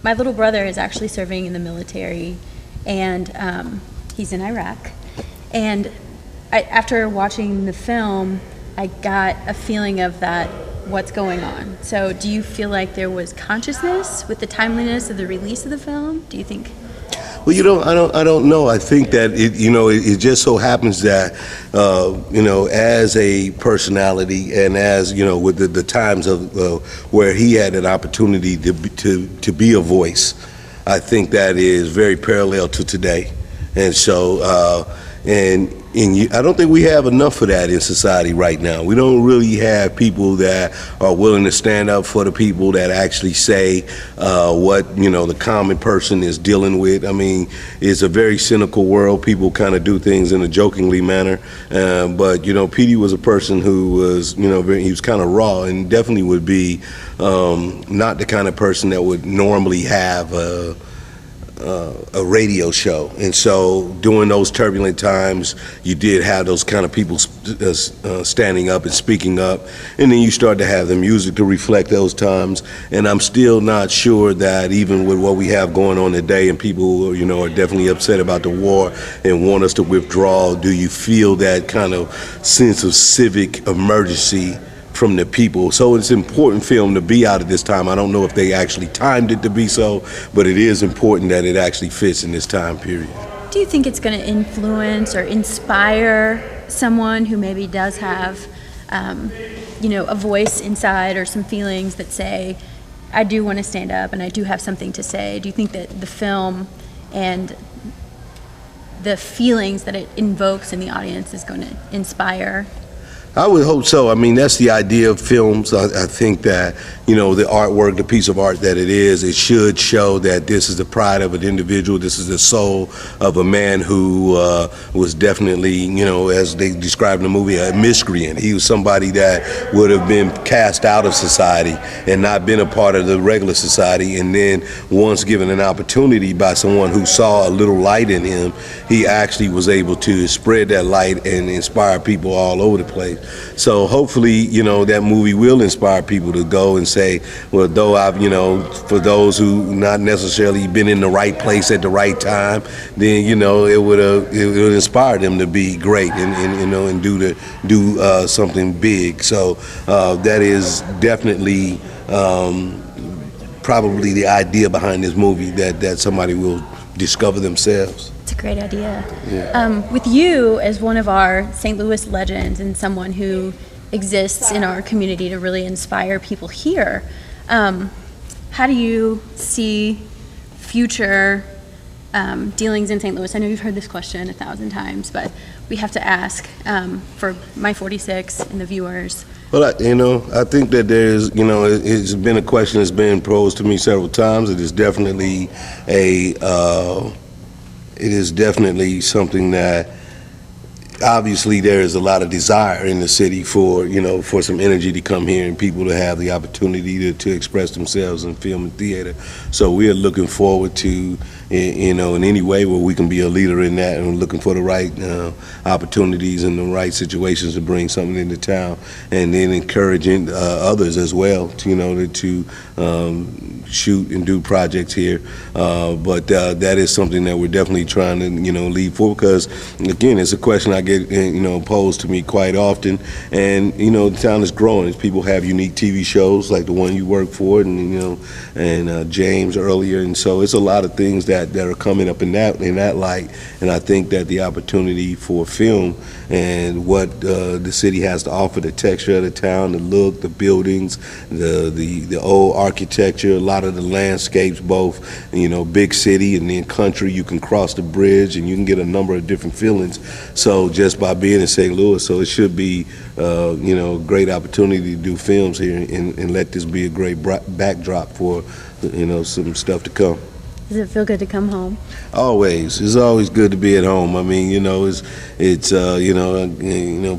my little brother is actually serving in the military, and he's in Iraq. And after watching the film, I got a feeling of that, what's going on. So do you feel like there was consciousness with the timeliness of the release of the film? Do you think? Well, I don't know. I think that it just so happens that, as a personality and as, with the times of where he had an opportunity to be a voice, I think that is very parallel to today. And so, I don't think we have enough of that in society right now. We don't really have people that are willing to stand up for the people, that actually say what the common person is dealing with. I mean, it's a very cynical world. People kind of do things in a jokingly manner, but Petey was a person who was he was kind of raw, and definitely would be not the kind of person that would normally have a radio show. And so during those turbulent times, you did have those kind of people standing up and speaking up, and then you start to have the music to reflect those times. And I'm still not sure that even with what we have going on today, and people are definitely upset about the war and want us to withdraw, do you feel that kind of sense of civic emergency from the people? So it's an important film to be out at this time. I don't know if they actually timed it to be so, but it is important that it actually fits in this time period. Do you think it's going to influence or inspire someone who maybe does have, a voice inside or some feelings that say, I do want to stand up and I do have something to say? Do you think that the film and the feelings that it invokes in the audience is going to inspire? I would hope so. I mean, that's the idea of films. I think that, the artwork, the piece of art that it is, it should show that this is the pride of an individual. This is the soul of a man who was definitely, as they described in the movie, a miscreant. He was somebody that would have been cast out of society and not been a part of the regular society. And then once given an opportunity by someone who saw a little light in him, he actually was able to spread that light and inspire people all over the place. So hopefully, that movie will inspire people to go and say, well, though I've, for those who not necessarily been in the right place at the right time, then, it would inspire them to be great and do something big. So that is definitely probably the idea behind this movie, that somebody will discover themselves. It's a great idea. Yeah. With you as one of our St. Louis legends and someone who exists in our community to really inspire people here, how do you see future dealings in St. Louis? I know you've heard this question 1,000 times, but we have to ask for my 46 and the viewers. Well, I think that there's, it's been a question that's been posed to me several times. It is definitely something that obviously there is a lot of desire in the city for some energy to come here and people to have the opportunity to express themselves in film and theater. So we are looking forward to, in any way where we can be a leader in that, and looking for the right opportunities and the right situations to bring something into town, and then encouraging others as well to shoot and do projects here. But that is something that we're definitely trying to lead for, because again, it's a question I get posed to me quite often, and the town is growing. People have unique TV shows like the one you work for, and James earlier, and so it's a lot of things that are coming up in that light. And I think that the opportunity for film and what the city has to offer, the texture of the town, the look, the buildings, the old architecture, a lot of the landscapes, both big city and then country. You can cross the bridge and you can get a number of different feelings. So just by being in St. Louis, so it should be a great opportunity to do films here and let this be a great backdrop for some stuff to come. Does it feel good to come home? Always. It's always good to be at home. I mean, it's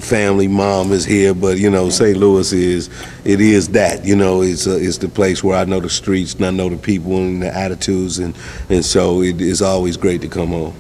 family, mom is here, but St. Louis is that. It's the place where I know the streets and I know the people and the attitudes, and so it is always great to come home.